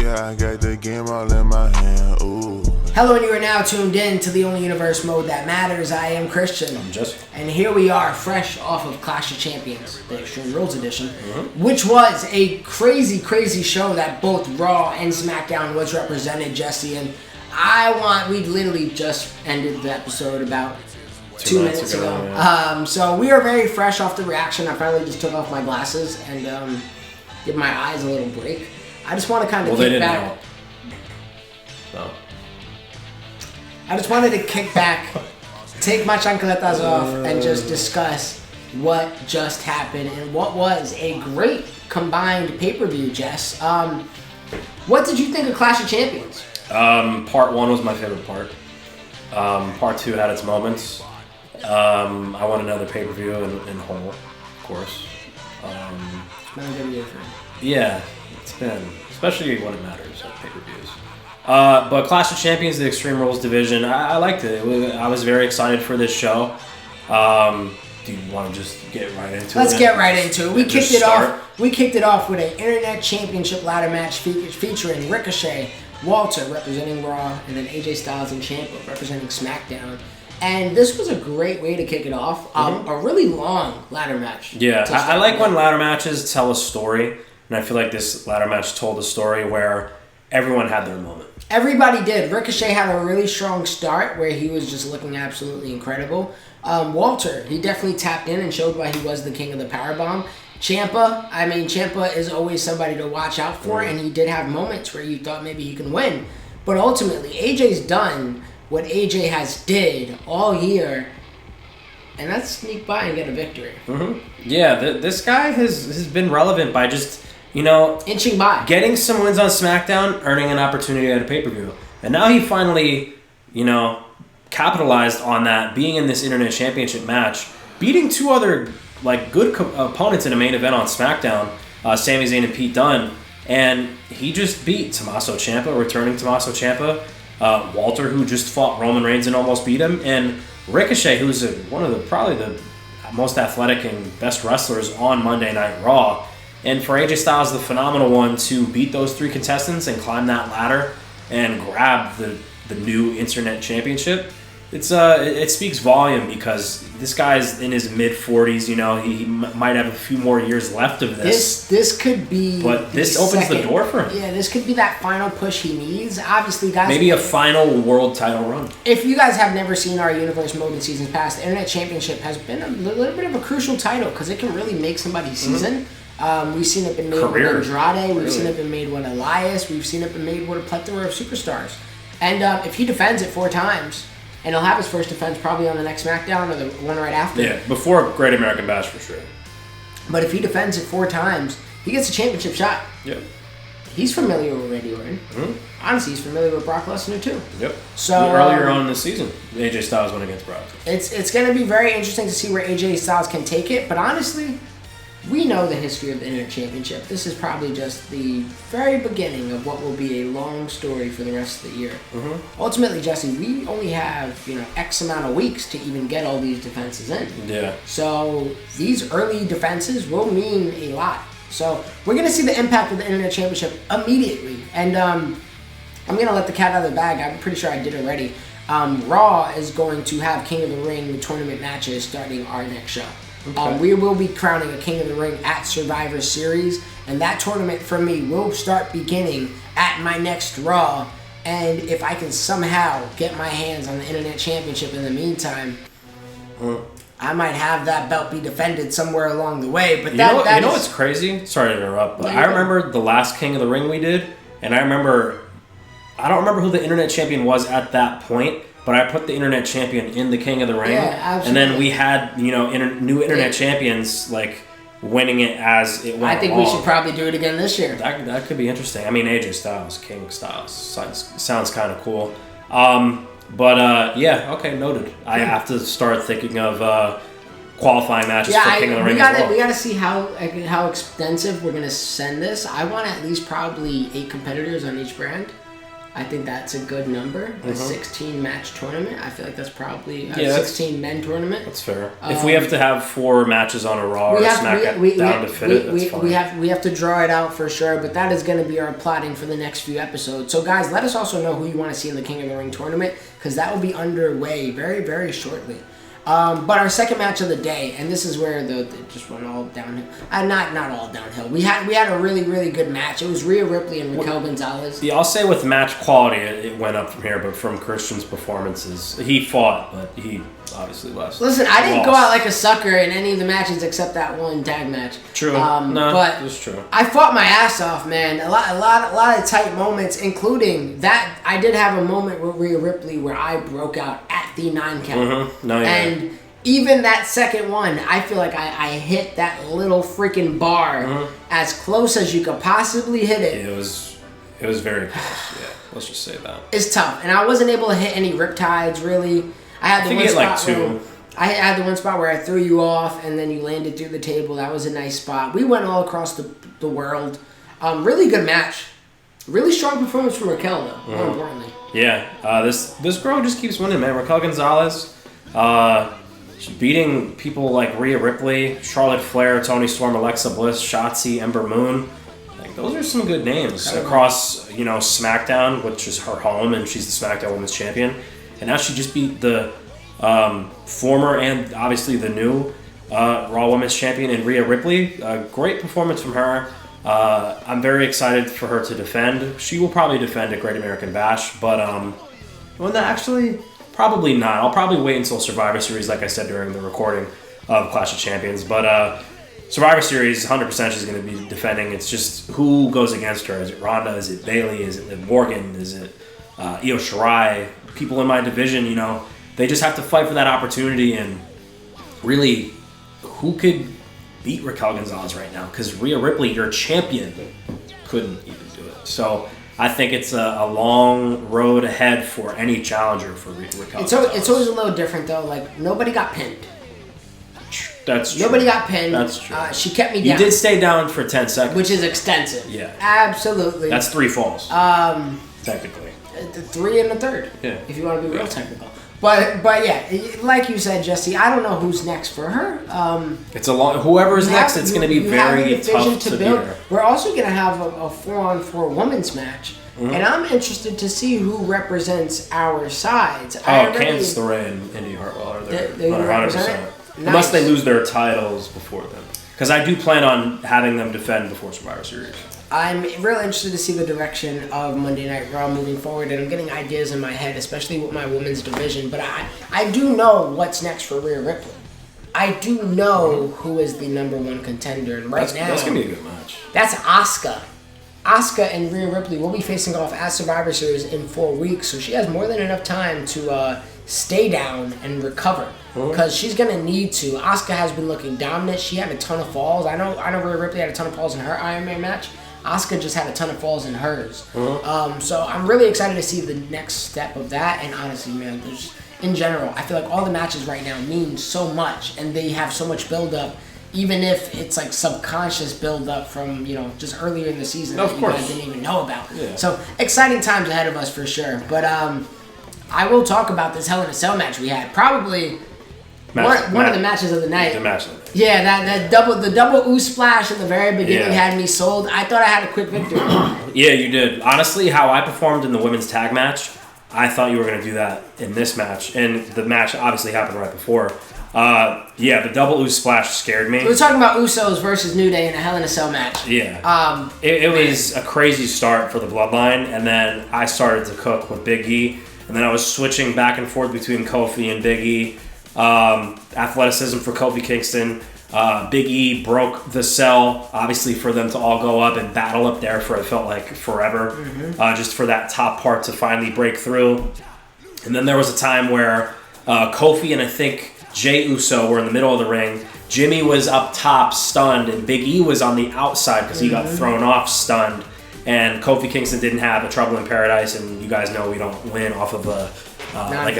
Yeah, I got the game all in my hand. Ooh. Hello, and you are now tuned in to the only universe mode that matters. I am Christian. I'm Jess. And here we are, fresh off of Clash of Champions, the Extreme Rules Edition, which was a crazy, crazy show that both Raw and SmackDown was represented, Jesse. And we literally just ended the episode about 2 minutes ago. Yeah. So we are very fresh off the reaction. I finally just took off my glasses and give my eyes a little break. I just want to kind of kick back. Help. So. I just wanted to kick back, take my chancletas off, and just discuss what just happened and what was a great combined pay-per-view, Jess. What did you think of Clash of Champions? Part 1 was my favorite part. Part 2 had its moments. I want another pay-per-view in whole, of course. Yeah, it's been, especially when it matters at pay-per-views. But Clash of Champions, the Extreme Rules division, I liked it. I was very excited for this show. Do you want to just get right into it? Let's get right into it. We kicked it off with an Internet Championship ladder match featuring Ricochet, Walter representing Raw, and then AJ Styles and Ciampa representing SmackDown. And this was a great way to kick it off. A really long ladder match. Yeah, I like when ladder matches tell a story. And I feel like this ladder match told a story where everyone had their moment. Everybody did. Ricochet had a really strong start where he was just looking absolutely incredible. Walter, he definitely tapped in and showed why he was the king of the powerbomb. Ciampa is always somebody to watch out for, and he did have moments where you thought maybe he can win. But ultimately, AJ's done what AJ has did all year, and that's sneak by and get a victory. Yeah, this guy has been relevant by just, inching by. Getting some wins on SmackDown, earning an opportunity at a pay-per-view. And now he finally, capitalized on that, being in this Internet Championship match, beating two other good opponents in a main event on SmackDown, Sami Zayn and Pete Dunne. And he just beat Tommaso Ciampa, returning Tommaso Ciampa, Walter, who just fought Roman Reigns and almost beat him, and Ricochet, who's one of probably the most athletic and best wrestlers on Monday Night Raw. And for AJ Styles, the phenomenal one, to beat those three contestants and climb that ladder and grab the new Internet Championship, it speaks volume, because this guy's in his mid-40s. He might have a few more years left of this. This could be. But this opens the door for him. Yeah, this could be that final push he needs. Obviously, guys. Maybe a final world title run. If you guys have never seen our Universe mode in seasons past, the Internet Championship has been a little bit of a crucial title because it can really make somebody's season. We've seen it been made with Andrade. We've seen it been made with Elias. We've seen it been made with a plethora of superstars. And if he defends it 4 times, and he'll have his first defense probably on the next SmackDown or the one right after. Yeah, before Great American Bash for sure. But if he defends it 4 times, he gets a championship shot. Yep. He's familiar with Randy Orton. Honestly, he's familiar with Brock Lesnar too. Yep. So earlier on in the season, AJ Styles went against Brock. It's going to be very interesting to see where AJ Styles can take it. But honestly, we know the history of the Internet Championship. This is probably just the very beginning of what will be a long story for the rest of the year. Ultimately, Jesse, we only have X amount of weeks to even get all these defenses in. Yeah. So these early defenses will mean a lot. So we're going to see the impact of the Internet Championship immediately. And I'm going to let the cat out of the bag. I'm pretty sure I did already. Raw is going to have King of the Ring tournament matches starting our next show. Okay. We will be crowning a King of the Ring at Survivor Series, and that tournament for me will start beginning at my next Raw. And if I can somehow get my hands on the Internet Championship in the meantime, I might have that belt be defended somewhere along the way. But that what's crazy? Sorry to interrupt, but I remember the last King of the Ring we did, and I don't remember who the Internet Champion was at that point. But I put the Internet Champion in the King of the Ring. Yeah, absolutely. And then we had, new Internet Champions, winning it as it went I think along. we should probably do it again this year. That could be interesting. AJ Styles, King Styles, sounds kind of cool. Okay, noted. I have to start thinking of qualifying matches for King of the Ring as well. We got to see how extensive we're going to send this. I want at least probably 8 competitors on each brand. I think that's a good number. A 16-match tournament. I feel like that's probably a 16-men tournament. That's fair. If we have to have 4 matches on a Raw or SmackDown to fit it, that's fine. We have to draw it out for sure, but that is going to be our plotting for the next few episodes. So, guys, let us also know who you want to see in the King of the Ring tournament, because that will be underway very, very shortly. But our second match of the day, and this is where it just went all downhill. Not all downhill. We had a really, really good match. It was Rhea Ripley and Raquel Gonzalez. Yeah, I'll say with match quality, it went up from here, but from Christian's performances, he fought, but he obviously lost. Listen, I didn't go out like a sucker in any of the matches except that one tag match. True. But that's true. I fought my ass off, man. A lot of tight moments, including that. I did have a moment with Rhea Ripley where I broke out at the 9 count. And even that second one, I feel like I hit that little freaking bar as close as you could possibly hit it. It was very close. Yeah, let's just say that. It's tough, and I wasn't able to hit any riptides really. I had the one spot I had the one spot where I threw you off, and then you landed through the table. That was a nice spot. We went all across the world. Really good match. Really strong performance from Raquel, though. More importantly. Yeah, this girl just keeps winning, man. Raquel Gonzalez. She's beating people like Rhea Ripley, Charlotte Flair, Toni Storm, Alexa Bliss, Shotzi, Ember Moon. Like, those are some good names across, SmackDown, which is her home, and she's the SmackDown Women's Champion. And now she just beat the former and obviously the new Raw Women's Champion in Rhea Ripley. Great performance from her. I'm very excited for her to defend. She will probably defend at Great American Bash, but actually, probably not. I'll probably wait until Survivor Series, like I said during the recording of Clash of Champions. But Survivor Series, 100% she's going to be defending. It's just who goes against her. Is it Ronda? Is it Bayley? Is it Liv Morgan? Is it Io Shirai? People in my division, they just have to fight for that opportunity. And really, who could beat Raquel Gonzalez right now? Because Rhea Ripley, your champion, couldn't even do it. So I think it's a long road ahead for any challenger for Raquel Gonzalez. It's always a little different, though. Like, nobody got pinned. That's true. Nobody got pinned. That's true. She kept me down. You did stay down for 10 seconds. Which is extensive. Yeah. Absolutely. That's 3 falls. Technically. 3 and a third. Yeah. If you want to be real technical. But yeah, like you said, Jesse, I don't know who's next for her. It's a long. Whoever's next, it's going to be very tough to beat her. We're also going to have a 4-on-4 women's match, and I'm interested to see who represents our sides. Candice LeRae and Indy Hartwell are there. 100%. Unless they lose their titles before them. Because I do plan on having them defend before Survivor Series. I'm really interested to see the direction of Monday Night Raw moving forward, and I'm getting ideas in my head, especially with my women's division. But I do know what's next for Rhea Ripley. I do know who is the number 1 contender, and that's going to be a good match. That's Asuka. Asuka and Rhea Ripley will be facing off at Survivor Series in 4 weeks, so she has more than enough time to stay down and recover. Because she's going to need to. Asuka has been looking dominant. She had a ton of falls. I know Rhea Ripley had a ton of falls in her Iron Man match. Asuka just had a ton of falls in hers. So I'm really excited to see the next step of that. And honestly, man, in general, I feel like all the matches right now mean so much. And they have so much build-up, even if it's like subconscious build-up from, just earlier in the season that you guys didn't even know about. Yeah. So exciting times ahead of us for sure. But I will talk about this Hell in a Cell match we had. Probably one of the matches of the night. The match of the night. Yeah, that double ooh splash at the very beginning had me sold. I thought I had a quick victory. Yeah, you did. Honestly, how I performed in the women's tag match, I thought you were going to do that in this match. And the match obviously happened right before. The double ooh splash scared me. We were talking about Usos versus New Day in a Hell in a Cell match. Yeah. It was a crazy start for the Bloodline, and then I started to cook with Big E, and then I was switching back and forth between Kofi and Big E. Athleticism for Kofi Kingston. Big E broke the cell, obviously, for them to all go up and battle up there for, it felt like, forever. Just for that top part to finally break through. And then there was a time where Kofi and I think Jey Uso were in the middle of the ring. Jimmy was up top, stunned, and Big E was on the outside because he got thrown off, stunned. And Kofi Kingston didn't have a Trouble in Paradise, and you guys know we don't win off of a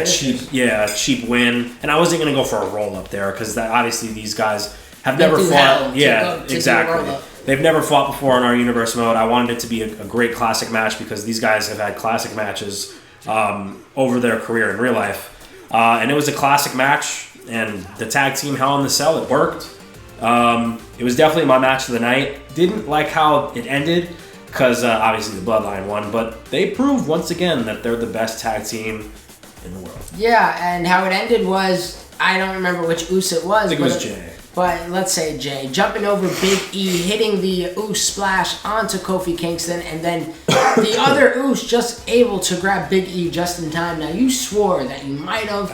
cheap win. And I wasn't gonna go for a roll up there because obviously these guys have never fought. Exactly. they've never fought before in our universe mode. I wanted it to be a great classic match because these guys have had classic matches over their career in real life. And it was a classic match, and the tag team Hell in the Cell, it worked. It was definitely my match of the night. Didn't like how it ended because obviously the Bloodline won, but they proved once again that they're the best tag team in the world. Yeah, and how it ended was, I don't remember which Uce it was. I think it was Jay. But let's say Jay jumping over Big E, hitting the Uce splash onto Kofi Kingston, and then the other Uce just able to grab Big E just in time. Now, you swore that you might have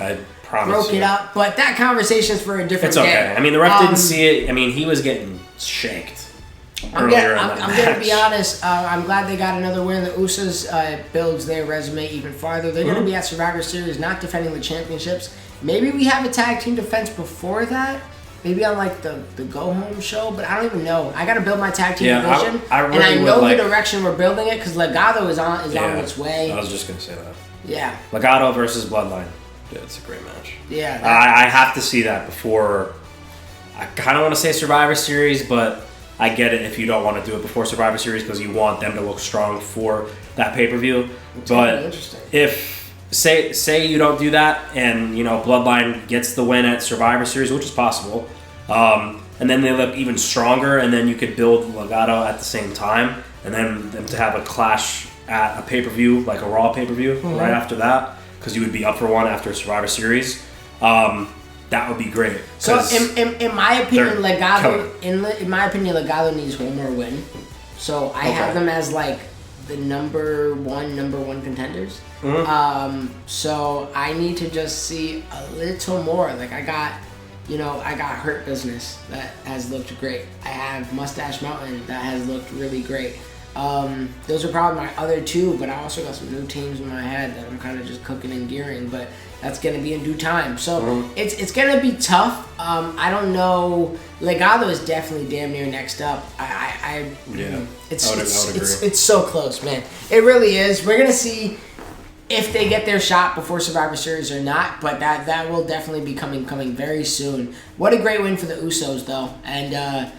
broke it up, but that conversation's for a different day. It's okay. I mean, the ref didn't see it. I mean, he was getting shanked. I'm going to be honest. I'm glad they got another win. The Usos builds their resume even farther. They're going to be at Survivor Series, not defending the championships. Maybe we have a tag team defense before that. Maybe on like the go home show, but I don't even know. I got to build my tag team division, really and I know the direction we're building it because Legado is on its way. I was just going to say that. Yeah. Legado versus Bloodline. Yeah, it's a great match. Yeah. I have to see that before. I kind of want to say Survivor Series, but I get it if you don't want to do it before Survivor Series because you want them to look strong for that pay-per-view. But if say you don't do that and Bloodline gets the win at Survivor Series, which is possible, and then they look even stronger, and then you could build Legado at the same time, and then them to have a clash at a pay-per-view, like a Raw pay-per-view right after that, because you would be up for one after Survivor Series. That would be great. So in my opinion, Legado needs one more win. So I have them as like the number one contenders. So I need to just see a little more. Like I got Hurt Business that has looked great. I have Mustache Mountain that has looked really great. Those are probably my other two, but I also got some new teams in my head that I'm kind of just cooking and gearing, but that's going to be in due time. So it's going to be tough. I don't know. Legado is definitely damn near next up. It's so close, man. It really is. We're going to see if they get their shot before Survivor Series or not, but that will definitely be coming very soon. What a great win for the Usos, though. And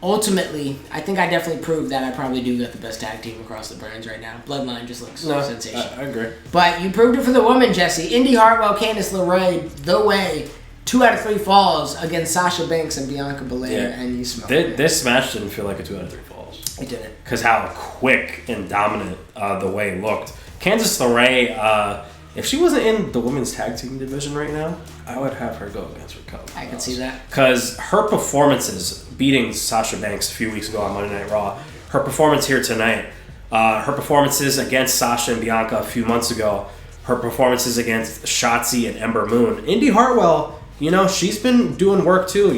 ultimately, I think I definitely proved that I probably do got the best tag team across the brands right now. Bloodline just looks sensational. I agree. But you proved it for the woman, Jesse. Indy Hartwell, Candice LeRae, The Way, 2 out of 3 falls against Sasha Banks and Bianca Belair, and you smelled it. This match didn't feel like a 2 out of 3 falls. It didn't. Because how quick and dominant The Way looked. Candice LeRae, if she wasn't in the women's tag team division right now, I would have her go against Raquel. I can see that. Because her performances, beating Sasha Banks a few weeks ago on Monday Night Raw, her performance here tonight, her performances against Sasha and Bianca a few months ago, her performances against Shotzi and Ember Moon. Indy Hartwell, she's been doing work too.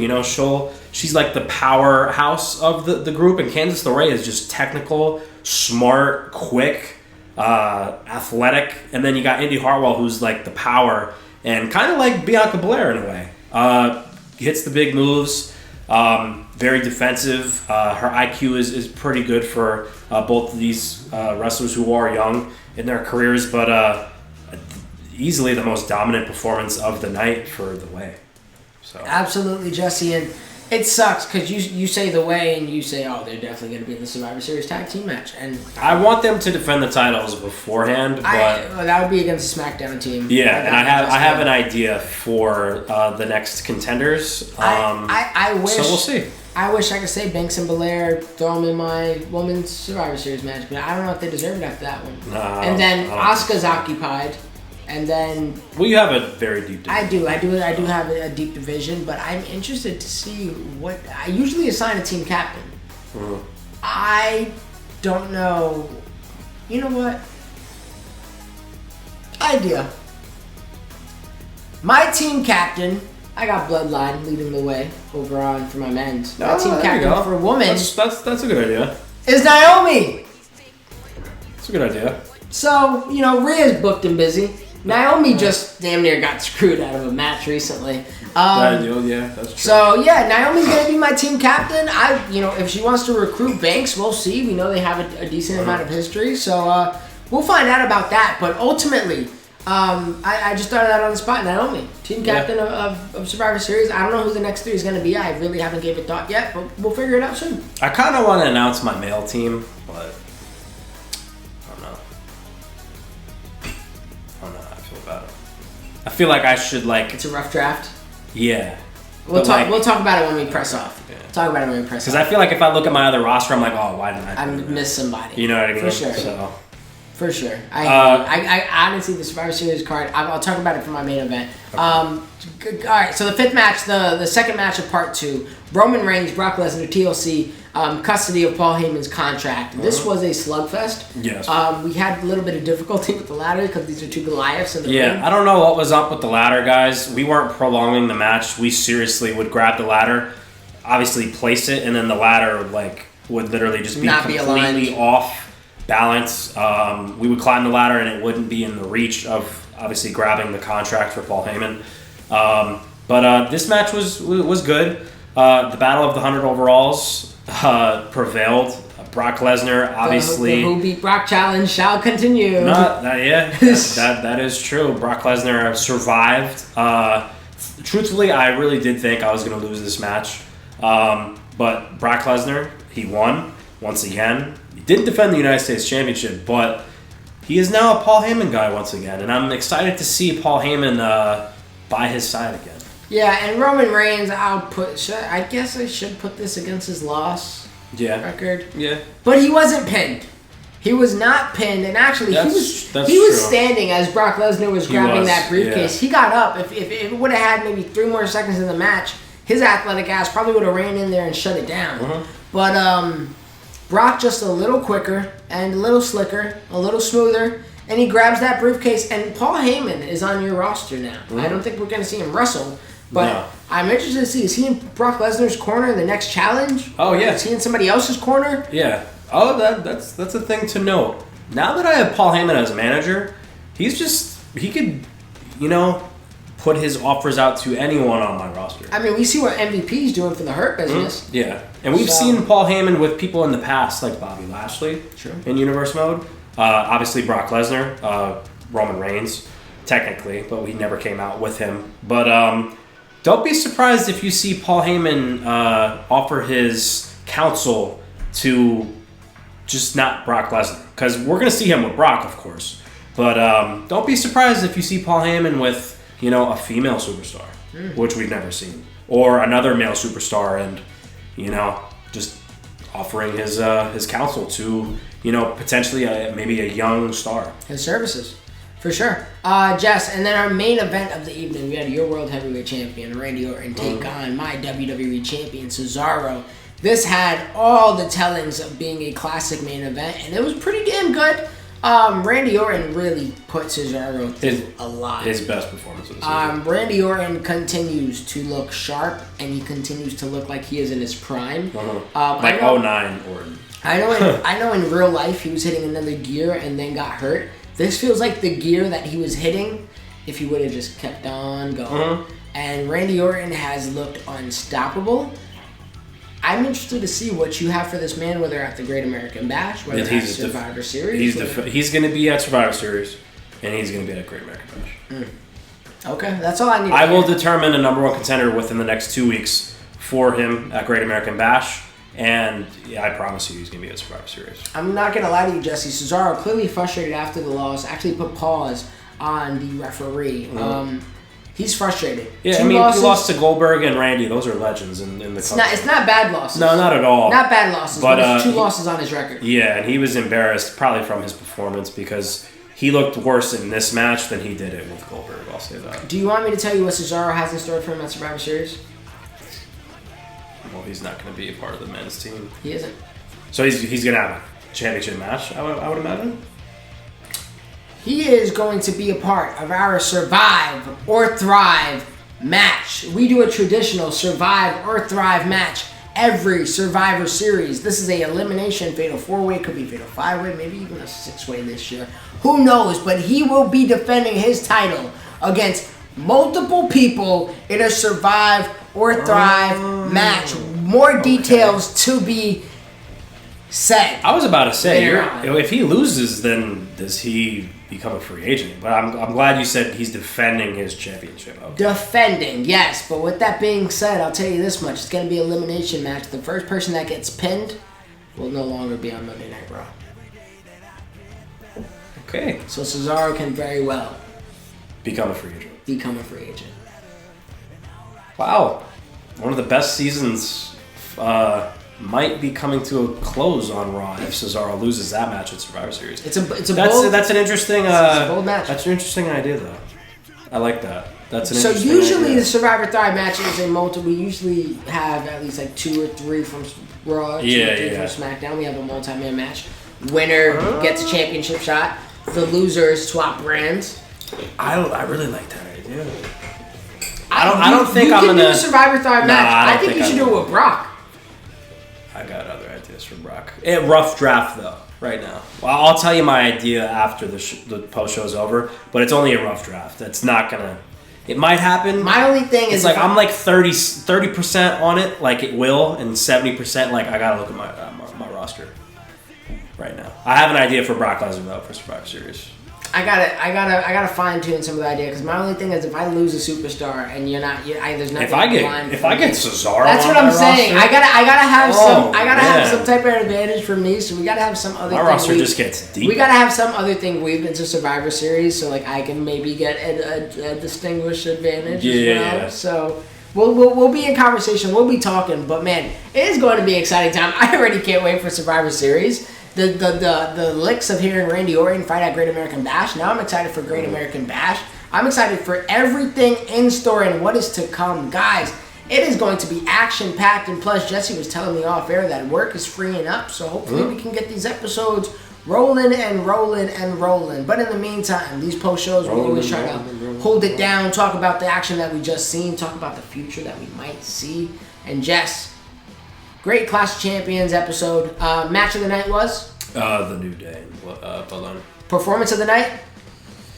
She's like the powerhouse of the group, and Candice LeRae is just technical, smart, quick, athletic, and then you got Indy Hartwell, who's like the power and kind of like Bianca Belair in a way. Hits the big moves, very defensive. Her IQ is pretty good for both of these wrestlers who are young in their careers, but easily the most dominant performance of the night for The Way. So absolutely, Jesse, and it sucks because you say The Way and you say, oh, they're definitely going to be in the Survivor Series tag team match, and I want them to defend the titles beforehand, but that would be against the SmackDown team. Yeah, and I have an idea for the next contenders. I wish. So we'll see. I wish I could say Banks and Belair, throw them in my women's Survivor Series match, but I don't know if they deserve it after that one. And then Asuka's occupied. And then you have a very deep division. I do have a deep division, but I'm interested to see what I usually assign a team captain. I don't know. You know what? Idea. My team captain, I got Bloodline leading the way over on for my men's. My team captain for women. That's a good idea. Is Naomi. That's a good idea. So, Rhea's booked and busy. Naomi just damn near got screwed out of a match recently. That's true. So yeah, Naomi's gonna be my team captain. If she wants to recruit Banks, we'll see. We know they have a decent amount of history, so we'll find out about that. But ultimately, I just started out on the spot. Naomi, team captain of Survivor Series. I don't know who the next 3 is going to be. I really haven't gave it thought yet, but we'll figure it out soon. I kind of want to announce my male team, but I don't know. I don't know how I feel about it. I feel like I should It's a rough draft. Yeah. We'll talk about it when we press off. Yeah. Talk about it when we press off. Because I feel like if I look at my other roster, I'm like, oh, why didn't I miss somebody. You know what I mean? For sure. So. For sure. I honestly, the Survivor Series card, I'll talk about it for my main event. Okay. All right, so the 5th match, the second match of part 2, Roman Reigns, Brock Lesnar, TLC, custody of Paul Heyman's contract. This was a slugfest. Yes. We had a little bit of difficulty with the ladder because these are 2 Goliaths in the ring. I don't know what was up with the ladder, guys. We weren't prolonging the match. We seriously would grab the ladder, obviously place it, and then the ladder would literally just be completely off balance. We would climb the ladder and it wouldn't be in the reach of obviously grabbing the contract for Paul Heyman. But this match was good. The battle of the 100 overalls prevailed. Brock Lesnar obviously the Who Beat Brock challenge shall continue. That is true. Brock Lesnar survived. Truthfully, I really did think I was going to lose this match. But Brock Lesnar, he won once again. He didn't defend the United States Championship, but he is now a Paul Heyman guy once again. And I'm excited to see Paul Heyman by his side again. Yeah, and Roman Reigns, I guess I should put this against his loss record. Yeah. But he wasn't pinned. He was not pinned, and actually he was standing as Brock Lesnar was grabbing that briefcase. Yeah. He got up. If it would have had maybe 3 more seconds in the match, his athletic ass probably would have ran in there and shut it down. Mm-hmm. But Brock just a little quicker and a little slicker, a little smoother, and he grabs that briefcase. And Paul Heyman is on your roster now. Mm-hmm. I don't think we're going to see him wrestle, but I'm interested to see, is he in Brock Lesnar's corner in the next challenge? Oh, yeah. Is he in somebody else's corner? Yeah. Oh, that's a thing to note. Now that I have Paul Heyman as a manager, he could, put his offers out to anyone on my roster. I mean, we see what MVP's doing for the Hurt Business. Mm-hmm. Yeah. And we've seen Paul Heyman with people in the past, like Bobby Lashley in Universe Mode. Obviously, Brock Lesnar, Roman Reigns, technically, but we never came out with him. But don't be surprised if you see Paul Heyman offer his counsel to just not Brock Lesnar. Because we're going to see him with Brock, of course. But don't be surprised if you see Paul Heyman with, a female superstar, which we've never seen. Or another male superstar and, just offering his counsel to, potentially maybe a young star. His services. For sure. Jess, and then our main event of the evening, we had your World Heavyweight Champion, Randy Orton, take on my WWE Champion, Cesaro. This had all the tellings of being a classic main event, and it was pretty damn good. Randy Orton really put Cesaro through a lot. His best performance of the season. Randy Orton continues to look sharp, and he continues to look like he is in his prime. Like 09 Orton. I know in real life he was hitting another gear and then got hurt. This feels like the gear that he was hitting if he would have just kept on going. And Randy Orton has looked unstoppable. I'm interested to see what you have for this man, whether at the Great American Bash, whether at Survivor Series. He's going to be at Survivor Series, and he's going to be at Great American Bash. Okay, that's all I need. I will determine a number 1 contender within the next 2 weeks for him at Great American Bash, and I promise you he's going to be at Survivor Series. I'm not going to lie to you, Jesse. Cesaro, clearly frustrated after the loss, actually put pause on the referee. He's frustrated. Yeah, he lost to Goldberg and Randy. Those are legends in the company. It's not bad losses. No, not at all. Not bad losses, but 2 losses on his record. Yeah, and he was embarrassed probably from his performance because he looked worse in this match than he did it with Goldberg. I'll say that. Do you want me to tell you what Cesaro has in store for him at Survivor Series? Well, he's not going to be a part of the men's team. He isn't. So he's going to have a championship match, I would imagine? He is going to be a part of our Survive or Thrive match. We do a traditional Survive or Thrive match every Survivor Series. This is a elimination fatal 4-way, could be fatal 5-way, maybe even a 6-way this year. Who knows? But he will be defending his title against multiple people in a Survive or Thrive match. More details to be said. I was about to say, later on. if he loses, then does he become a free agent? But I'm glad you said he's defending his championship. Okay. Defending, yes. But with that being said, I'll tell you this much. It's going to be an elimination match. The first person that gets pinned will no longer be on Monday Night Raw. Okay. So Cesaro can very well Become a free agent. become a free agent. Wow. One of the best seasons might be coming to a close on Raw if Cesaro loses that match at Survivor Series. It's a bold, that's an interesting it's a bold match. That's an interesting idea though. I like that. That's an So interesting usually idea. the Survivor Thrive matches in multiple. We usually have at least like 2 or 3 from Raw, 2 or 3 from SmackDown. We have a multi-man match. Winner gets a championship shot. The losers swap brands. I really like that idea. I don't think you I'm can gonna do a Survivor Thrive match. I think you should do it with Brock. I got other ideas for Brock. Rough draft though, right now. Well, I'll tell you my idea after the post show's over, but it's only a rough draft. It's not gonna. It might happen. My only thing is is like I'm like 30% on it, like it will, and 70% like I gotta look at my roster right now. I have an idea for Brock Lesnar though for Survivor Series. I gotta fine tune some of the idea because my only thing is if I lose a superstar and you're not, there's nothing. If I get Cesaro, that's what I'm saying. Roster, I gotta have man. some type of advantage for me. So we gotta have some other. My roster just gets deep. We gotta have some other thing weaved into Survivor Series, so like I can maybe get a distinguished advantage as well. Yeah. So. We'll be in conversation. We'll be talking, but man, it is going to be an exciting time. I already can't wait for Survivor Series. The licks of hearing Randy Orton fight at Great American Bash. Now I'm excited for Great American Bash. I'm excited for everything in store and what is to come, guys. It is going to be action packed, and plus Jesse was telling me off air that work is freeing up, so hopefully we can get these episodes rolling and rolling and rolling. But in the meantime, these post shows, we always try to hold it down, talk about the action that we just seen, talk about the future that we might see. And Jess, great Clash of Champions episode. Match of the night was? The New Day. Balone. Performance of the night?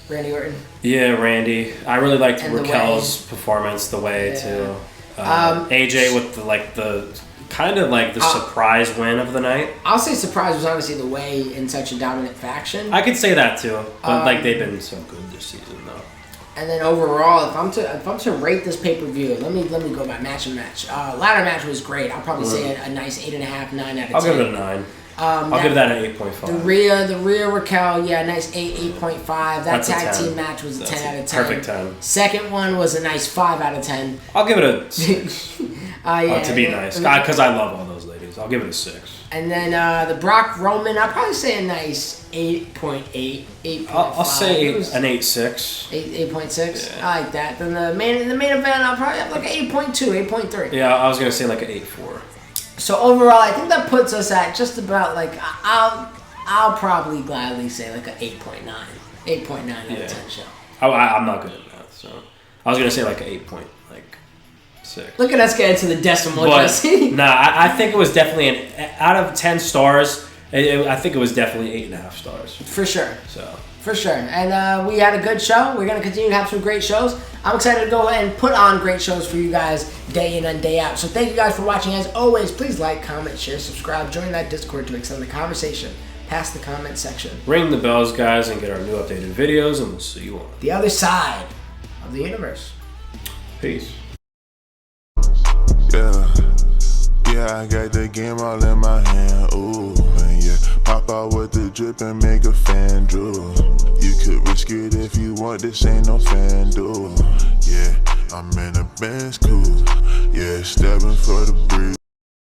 Randy Orton. Yeah, Randy. I really liked And Raquel's performance, the way too. AJ with the surprise win of the night. I'll say surprise was honestly the way in such a dominant faction. I could say that too, but they've been so good this season though. And then overall, if I'm to rate this pay-per-view, let me go by match and match. Ladder match was great. I'll probably say a nice 8.5, 9 out of 10. I'll give it a 9. I'll give that an 8.5. The Rhea Raquel, nice 8.5. That tag team match was a 10 out of 10. Perfect 10. Second one was a nice 5 out of 10. I'll give it a 6. To be nice, because I love all those ladies. I'll give it a 6. And then the Brock Roman, I'll probably say a nice 8.8, 8.5. I'll say an 8.6. 8.6. Yeah. I like that. Then the main event, I'll probably have like an 8.2, 8.3. Yeah, I was gonna say like an 8.4. So overall, I think that puts us at just about like I'll probably gladly say like an 8.9, 8.9 out of 10 show. I'm not good at math, so I was gonna say like an 8.6. Look at us get into the decimal, But, Jesse. nah, I think it was definitely out of 10 stars. I think it was definitely 8.5 stars. For sure. So. For sure. And we had a good show. We're going to continue to have some great shows. I'm excited to go ahead and put on great shows for you guys day in and day out. So thank you guys for watching. As always, please like, comment, share, subscribe. Join that Discord to extend the conversation past the comment section. Ring the bells, guys, and get our new updated videos, and we'll see you on the other side of the universe. Peace. Yeah, I got the game all in my hand, ooh, and yeah, pop out with the drip and make a fan drool. You could risk it if you want, this ain't no fan duel. Yeah, I'm in a Benz cool, yeah, stepping for the breeze.